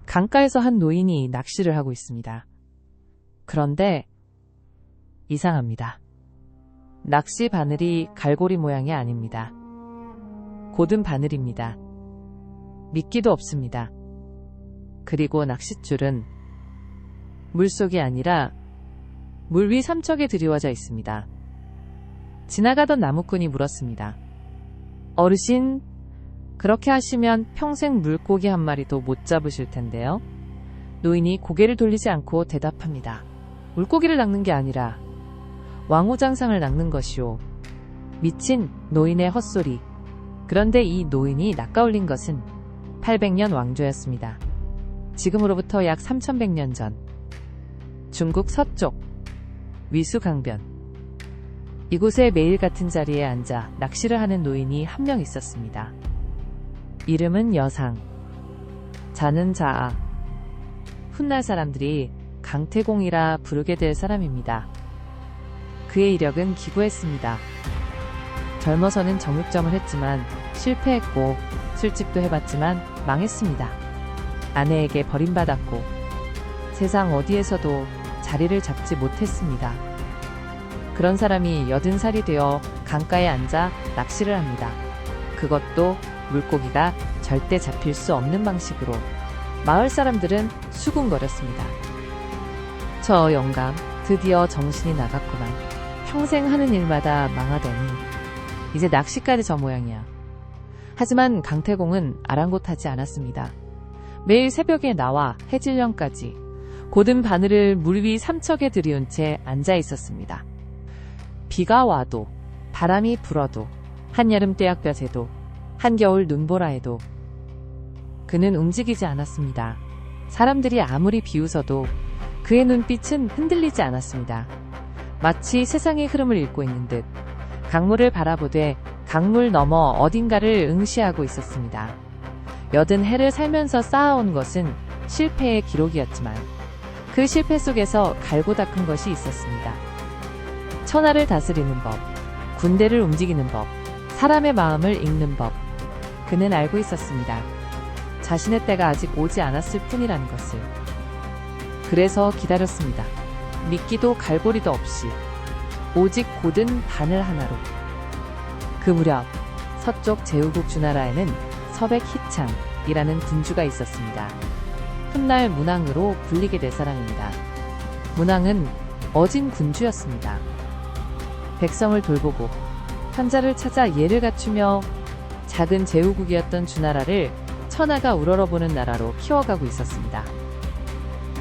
강가에서 한 노인이 낚시를 하고 있습니다. 그런데 이상합니다. 낚시 바늘이 갈고리 모양이 아닙니다. 고든 바늘입니다. 미끼도 없습니다. 그리고 낚싯줄은 물속이 아니라 물 위 삼척에 드리워져 있습니다. 지나가던 나무꾼이 물었습니다. 어르신, 그렇게 하시면 평생 물고기 한 마리도 못 잡으실 텐데요. 노인이 고개를 돌리지 않고 대답합니다. 물고기를 낚는 게 아니라 왕우장상을 낚는 것이오. 미친 노인의 헛소리. 그런데 이 노인이 낚아올린 것은 800년 왕조였습니다. 지금으로부터 약 3100년 전 중국 서쪽 위수강변, 이곳에 매일 같은 자리에 앉아 낚시를 하는 노인이 한 명 있었습니다. 이름은 여상, 자는 자아. 훗날 사람들이 강태공이라 부르게 될 사람입니다. 그의 이력은 기구했습니다. 젊어서는 정육점을 했지만 실패했고, 술집도 해봤지만 망했습니다. 아내에게 버림받았고, 세상 어디에서도 자리를 잡지 못했습니다. 그런 사람이 80살이 되어 강가에 앉아 낚시를 합니다. 그것도 물고기가 절대 잡힐 수 없는 방식으로. 마을 사람들은 수군거렸습니다. 저 영감, 드디어 정신이 나갔구만. 평생 하는 일마다 망하더니 이제 낚시까지 저 모양이야. 하지만 강태공은 아랑곳하지 않았습니다. 매일 새벽에 나와 해질녘까지 고든 바늘을 물 위 삼척에 들이운 채 앉아 있었습니다. 비가 와도, 바람이 불어도, 한여름 떼약볕에도, 한겨울 눈보라에도 그는 움직이지 않았습니다. 사람들이 아무리 비웃어도 그의 눈빛은 흔들리지 않았습니다. 마치 세상의 흐름을 읽고 있는 듯 강물을 바라보되 강물 너머 어딘가를 응시하고 있었습니다. 80해를 살면서 쌓아온 것은 실패의 기록이었지만 그 실패 속에서 갈고 닦은 것이 있었습니다. 천하를 다스리는 법, 군대를 움직이는 법, 사람의 마음을 읽는 법. 그는 알고 있었습니다. 자신의 때가 아직 오지 않았을 뿐이라는 것을. 그래서 기다렸습니다. 미끼도 갈고리도 없이 오직 고든 바늘 하나로. 그 무렵 서쪽 제후국 주나라에는 서백희창이라는 군주가 있었습니다. 훗날 문왕으로 불리게 될 사람입니다. 문왕은 어진 군주였습니다. 백성을 돌보고 현자를 찾아 예를 갖추며 작은 제후국이었던 주나라를 천하가 우러러보는 나라로 키워가고 있었습니다.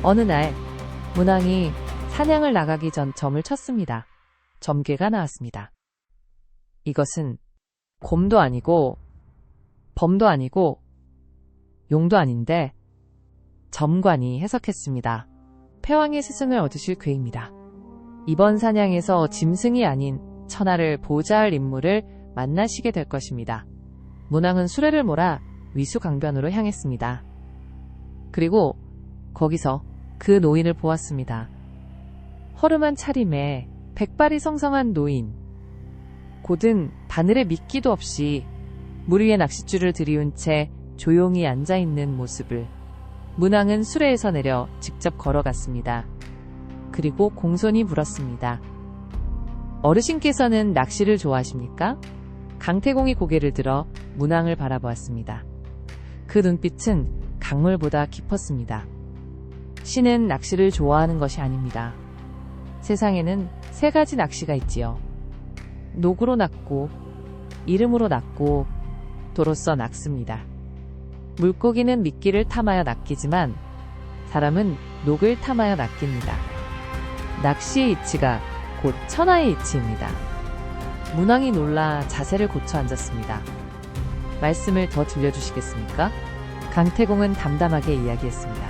어느 날 문왕이 사냥을 나가기 전 점을 쳤습니다. 점괘가 나왔습니다. 이것은 곰도 아니고 범도 아니고 용도 아닌데 점관이 해석했습니다. 패왕의 스승을 얻으실 괴입니다. 이번 사냥에서 짐승이 아닌 천하를 보좌할 인물을 만나시게 될 것입니다. 문왕은 수레를 몰아 위수강변으로 향했습니다. 그리고 거기서 그 노인을 보았습니다. 허름한 차림에 백발이 성성한 노인. 고든 바늘에 미끼도 없이 물 위에 낚싯줄을 들이운 채 조용히 앉아있는 모습을 문왕은 수레에서 내려 직접 걸어갔습니다. 그리고 공손히 물었습니다. 어르신께서는 낚시를 좋아하십니까? 강태공이 고개를 들어 문왕을 바라보았습니다. 그 눈빛은 강물보다 깊었습니다. 신은 낚시를 좋아하는 것이 아닙니다. 세상에는 3가지 낚시가 있지요. 녹으로 낚고, 이름으로 낚고, 도로써 낚습니다. 물고기는 미끼를 탐하여 낚이지만 사람은 녹을 탐하여 낚입니다. 낚시의 이치가 곧 천하의 이치입니다. 문왕이 놀라 자세를 고쳐 앉았습니다. 말씀을 더 들려주시겠습니까? 강태공은 담담하게 이야기했습니다.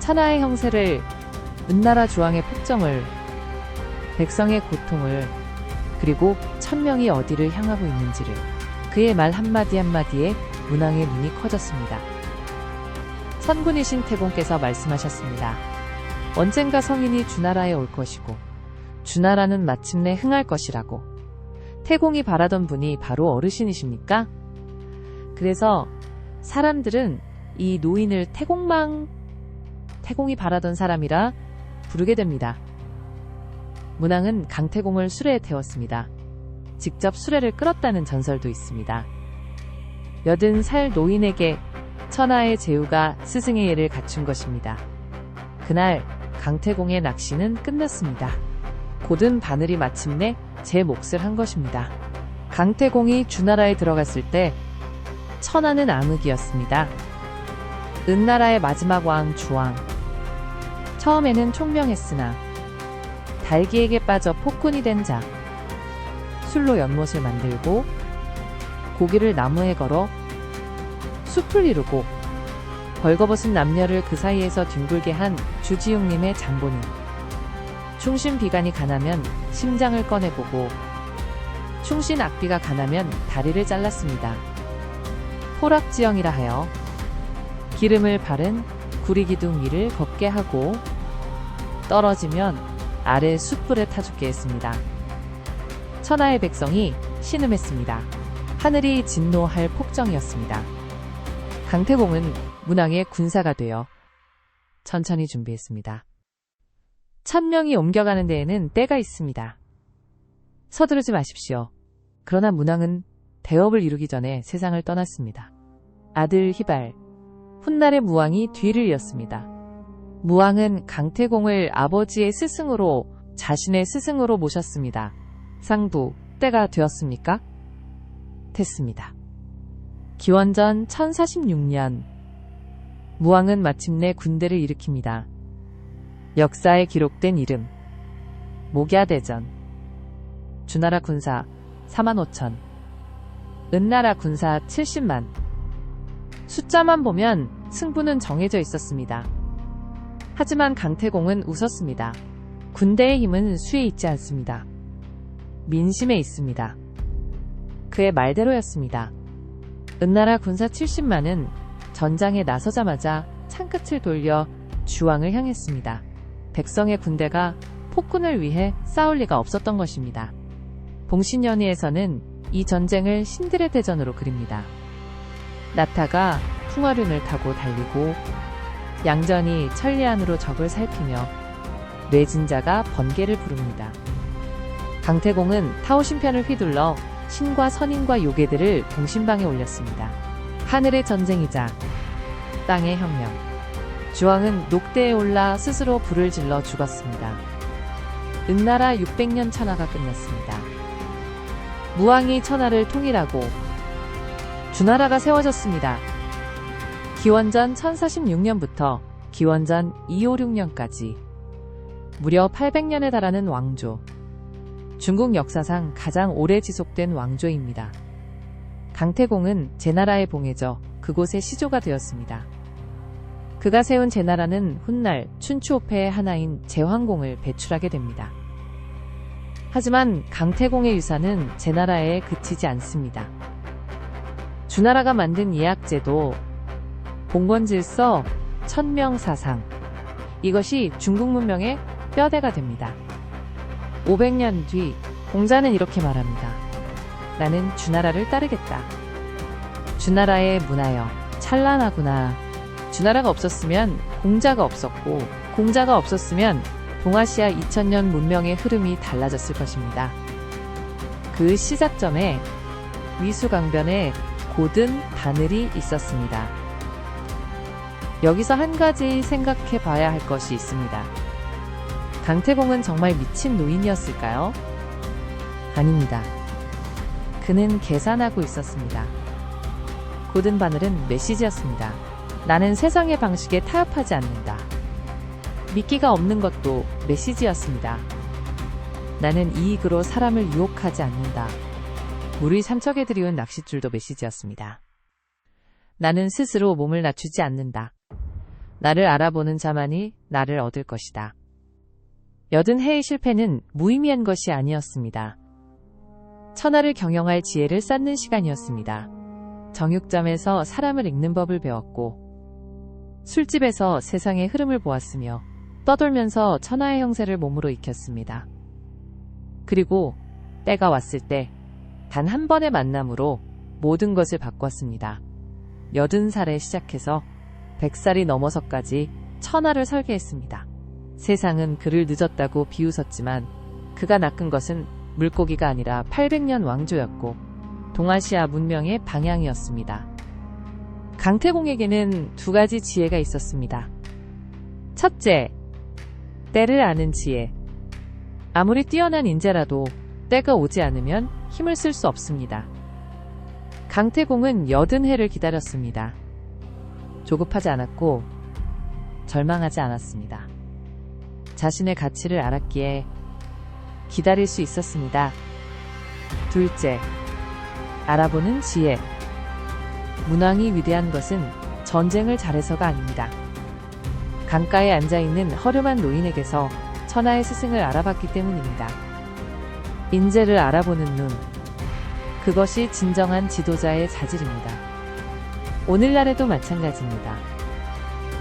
천하의 형세를, 은나라 조왕의 폭정을, 백성의 고통을, 그리고 천명이 어디를 향하고 있는지를. 그의 말 한마디 한마디에 문왕의 눈이 커졌습니다. 선군이신 태공께서 말씀하셨습니다. 언젠가 성인이 주나라에 올 것이고 주나라는 마침내 흥할 것이라고. 태공이 바라던 분이 바로 어르신이십니까? 그래서 사람들은 이 노인을 태공이 바라던 사람이라 부르게 됩니다. 문왕은 강태공을 수레에 태웠습니다. 직접 수레를 끌었다는 전설도 있습니다. 80살 노인에게 천하의 제후가 스승의 예를 갖춘 것입니다. 그날 강태공의 낚시는 끝났습니다. 고든 바늘이 마침내 제 몫을 한 것입니다. 강태공이 주나라에 들어갔을 때 천하는 암흑이었습니다. 은나라의 마지막 왕 주왕. 처음에는 총명했으나 달기에게 빠져 폭군이 된 자. 술로 연못을 만들고 고기를 나무에 걸어 숲을 이루고 벌거벗은 남녀를 그 사이에서 뒹굴게 한 주지웅님의 장본인. 충신비간이 가나면 심장을 꺼내보고 충신악비가 가나면 다리를 잘랐습니다. 포락지형이라 하여 기름을 바른 구리기둥 위를 걷게 하고 떨어지면 아래 숯불에 타 죽게 했습니다. 천하의 백성이 신음했습니다. 하늘이 진노할 폭정이었습니다. 강태공은 문왕의 군사가 되어 천천히 준비했습니다. 1000명이 옮겨가는 데에는 때가 있습니다. 서두르지 마십시오. 그러나 문왕은 대업을 이루기 전에 세상을 떠났습니다. 아들 희발, 훗날의 무왕이 뒤를 이었습니다. 무왕은 강태공을 아버지의 스승으로 자신의 스승으로 모셨습니다. 상부, 때가 되었습니까? 됐습니다. 기원전 1046년 무왕은 마침내 군대를 일으킵니다. 역사에 기록된 이름 목야대전. 주나라 군사 45,000, 은나라 군사 70만. 숫자만 보면 승부는 정해져 있었습니다. 하지만 강태공은 웃었습니다. 군대의 힘은 수에 있지 않습니다. 민심에 있습니다. 그의 말대로였습니다. 은나라 군사 70만은 전장에 나서자마자 창끝을 돌려 주왕을 향했습니다. 백성의 군대가 폭군을 위해 싸울 리가 없었던 것입니다. 봉신연의에서는 이 전쟁을 신들의 대전으로 그립니다. 나타가 풍화륜을 타고 달리고 양전이 천리안으로 적을 살피며 뇌진자가 번개를 부릅니다. 강태공은 타오신편을 휘둘러 신과 선인과 요괴들을 봉신방에 올렸습니다. 하늘의 전쟁이자 땅의 혁명. 주왕은 녹대에 올라 스스로 불을 질러 죽었습니다. 은나라 600년 천하가 끝났습니다. 무왕이 천하를 통일하고 주나라가 세워졌습니다. 기원전 1046년부터 기원전 256년까지 무려 800년에 달하는 왕조. 중국 역사상 가장 오래 지속된 왕조입니다. 강태공은 제나라에 봉해져 그곳의 시조가 되었습니다. 그가 세운 제나라는 훗날 춘추오패의 하나인 제황공을 배출하게 됩니다. 하지만 강태공의 유산은 제나라에 그치지 않습니다. 주나라가 만든 예약제도, 봉건질서, 천명사상, 이것이 중국 문명의 뼈대가 됩니다. 500년 뒤 공자는 이렇게 말합니다. 나는 주나라를 따르겠다. 주나라의 문하여 찬란하구나. 주나라가 없었으면 공자가 없었고, 공자가 없었으면 동아시아 2000년 문명의 흐름이 달라졌을 것입니다. 그 시작점에 위수강변에 고든 바늘이 있었습니다. 여기서 한 가지 생각해 봐야 할 것이 있습니다. 강태공은 정말 미친 노인이었을까요? 아닙니다. 그는 계산하고 있었습니다. 고든 바늘은 메시지였습니다. 나는 세상의 방식에 타협하지 않는다. 미끼가 없는 것도 메시지였습니다. 나는 이익으로 사람을 유혹하지 않는다. 물이 삼척에 들이운 낚싯줄도 메시지였습니다. 나는 스스로 몸을 낮추지 않는다. 나를 알아보는 자만이 나를 얻을 것이다. 80해의 실패는 무의미한 것이 아니었습니다. 천하를 경영할 지혜를 쌓는 시간이었습니다. 정육점에서 사람을 읽는 법을 배웠고 술집에서 세상의 흐름을 보았으며 떠돌면서 천하의 형세를 몸으로 익혔습니다. 그리고 때가 왔을 때 단 한 번의 만남으로 모든 것을 바꿨습니다. 80살에 시작해서 100살이 넘어서까지 천하를 설계했습니다. 세상은 그를 늦었다고 비웃었지만 그가 낚은 것은 물고기가 아니라 800년 왕조였고 동아시아 문명의 방향이었습니다. 강태공에게는 두 가지 지혜가 있었습니다. 첫째, 때를 아는 지혜. 아무리 뛰어난 인재라도 때가 오지 않으면 힘을 쓸 수 없습니다. 강태공은 80해를 기다렸습니다. 조급하지 않았고 절망하지 않았습니다. 자신의 가치를 알았기에 기다릴 수 있었습니다. 둘째, 알아보는 지혜. 문왕이 위대한 것은 전쟁을 잘해서가 아닙니다. 강가에 앉아있는 허름한 노인에게서 천하의 스승을 알아봤기 때문입니다. 인재를 알아보는 눈. 그것이 진정한 지도자의 자질입니다. 오늘날에도 마찬가지입니다.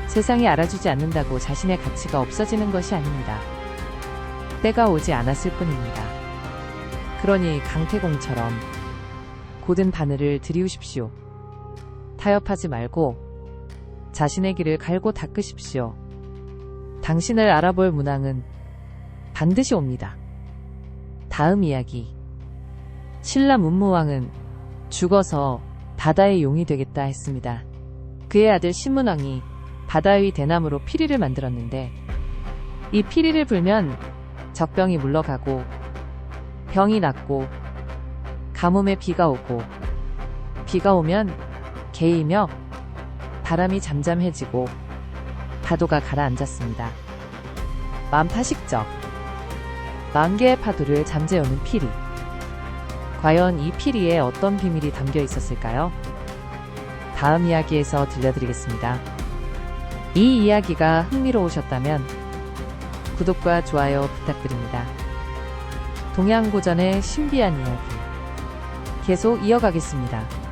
세상이 알아주지 않는다고 자신의 가치가 없어지는 것이 아닙니다. 때가 오지 않았을 뿐입니다. 그러니 강태공처럼 고든 바늘을 들이우십시오. 타협하지 말고 자신의 길을 갈고 닦으십시오. 당신을 알아볼 문왕은 반드시 옵니다. 다음 이야기. 신라 문무왕은 죽어서 바다의 용이 되겠다 했습니다. 그의 아들 신문왕이 바다 위 대나무로 피리를 만들었는데 이 피리를 불면 적병이 물러가고 병이 낫고 가뭄에 비가 오고 비가 오면 개이며 바람이 잠잠해지고 파도가 가라앉았습니다. 만파식적. 만개의 파도를 잠재우는 피리. 과연 이 피리에 어떤 비밀이 담겨 있었을까요? 다음 이야기에서 들려드리겠습니다. 이 이야기가 흥미로우셨다면 구독과 좋아요 부탁드립니다. 동양고전의 신비한 이야기 계속 이어가겠습니다.